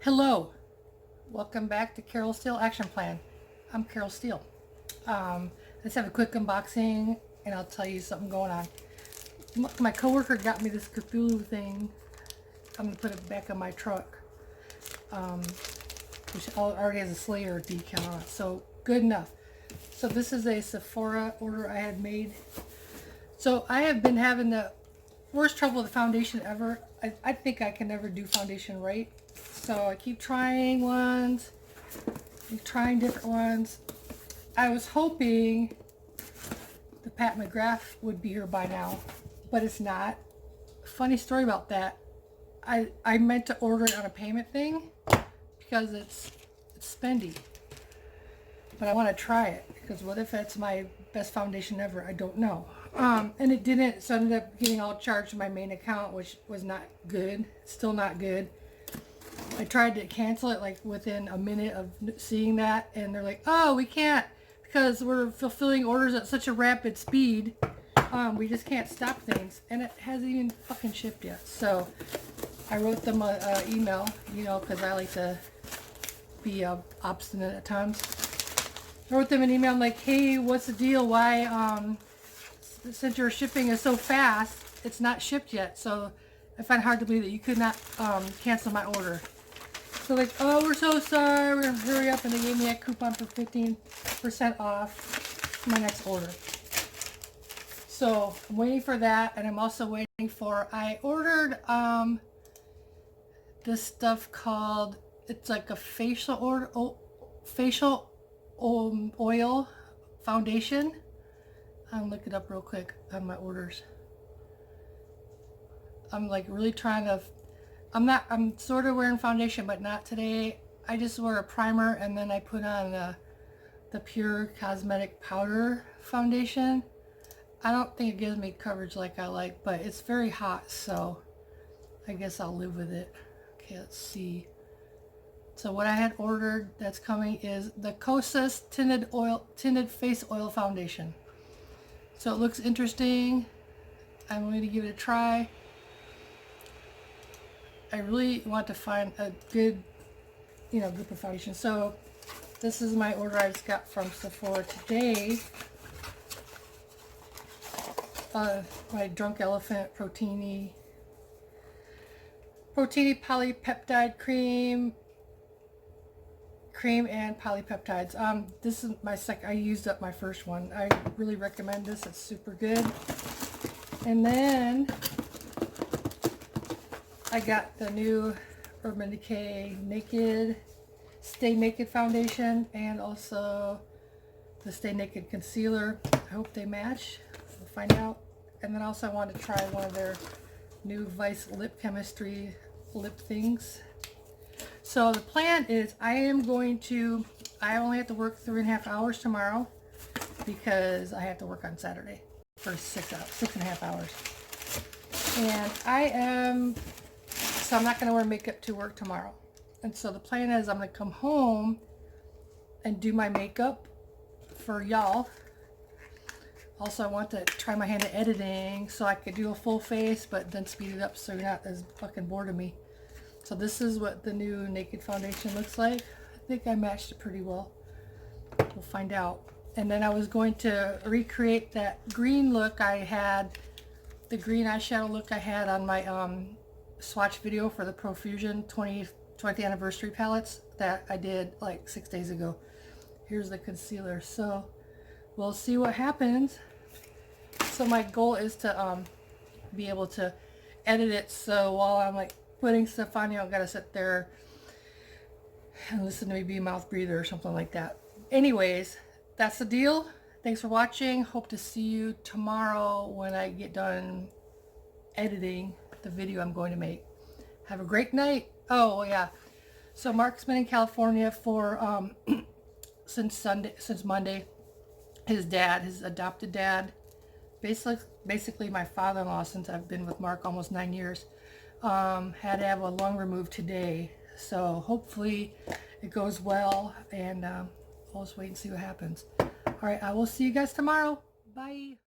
Hello, welcome back to Carol Steele Action Plan. I'm Carol Steele. Let's have a quick unboxing and I'll tell you something going on. My coworker got me this Cthulhu thing. I'm going to put it back on my truck, which already has a Slayer decal on it, so good enough. So this is a Sephora order I had made. So I have been having the worst trouble with the foundation ever. I think I can never do foundation right. So I keep trying ones, keep trying different ones. I was hoping the Pat McGrath would be here by now, but it's not. Funny story about that. I meant to order it on a payment thing because it's spendy. But I want to try it because what if it's my best foundation ever? I don't know. And it didn't, so I ended up getting all charged to my main account, which was not good. Still not good. I tried to cancel it like within a minute of seeing that, and they're like, oh, we can't because we're fulfilling orders at such a rapid speed. We just can't stop things, and it hasn't even fucking shipped yet. So I wrote them an email, you know, because I like to be obstinate at times. I wrote them an email. I'm like, hey, what's the deal? Why, since your shipping is so fast, it's not shipped yet. So I find it hard to believe that you could not cancel my order. So like, oh, we're so sorry. We're gonna hurry up, and they gave me a coupon for 15% off my next order. So I'm waiting for that, and I'm also waiting for. I ordered this stuff called. It's like a facial oil foundation. I'll look it up real quick on my orders. I'm like really trying to. I'm sort of wearing foundation, but not today. I just wear a primer and then I put on the Pure Cosmetic Powder foundation. I don't think it gives me coverage like I like, but it's very hot, so I guess I'll live with it. Okay, let's see. So what I had ordered that's coming is the Kosas Tinted Face Oil Foundation. So it looks interesting. I'm going to give it a try. I really want to find a good, group of foundation. So this is my order I just got from Sephora today. My Drunk Elephant Protini Polypeptide Cream and polypeptides. This is my second. I used up my first one. I really recommend this. It's super good. And then I got the new Urban Decay Stay Naked Foundation and also the Stay Naked Concealer. I hope they match. We'll find out. And then also I wanted to try one of their new Vice Lip Chemistry lip things. So the plan is I only have to work 3.5 hours tomorrow because I have to work on Saturday for 6.5 hours. And so I'm not going to wear makeup to work tomorrow. And so the plan is I'm going to come home and do my makeup for y'all. Also, I want to try my hand at editing so I could do a full face, but then speed it up so you're not as fucking bored of me. So this is what the new Naked Foundation looks like. I think I matched it pretty well. We'll find out. And then I was going to recreate that green look I had, the green eyeshadow look I had on my swatch video for the Profusion 20th anniversary palettes that I did like 6 days ago. Here's the concealer. So we'll see what happens. So my goal is to be able to edit it so while I'm like putting stuff on, you don't gotta sit there and listen to me be a mouth breather or something like that. Anyways, that's the deal. Thanks for watching. Hope to see you tomorrow when I get done editing the video I'm going to make. Have a great night. Oh yeah, so Mark's been in California for since Monday. His adopted dad, basically my father-in-law, since I've been with Mark almost 9 years, had to have a lung removed today. So hopefully it goes well, and I'll just wait and see what happens. All right, I will see you guys tomorrow. Bye.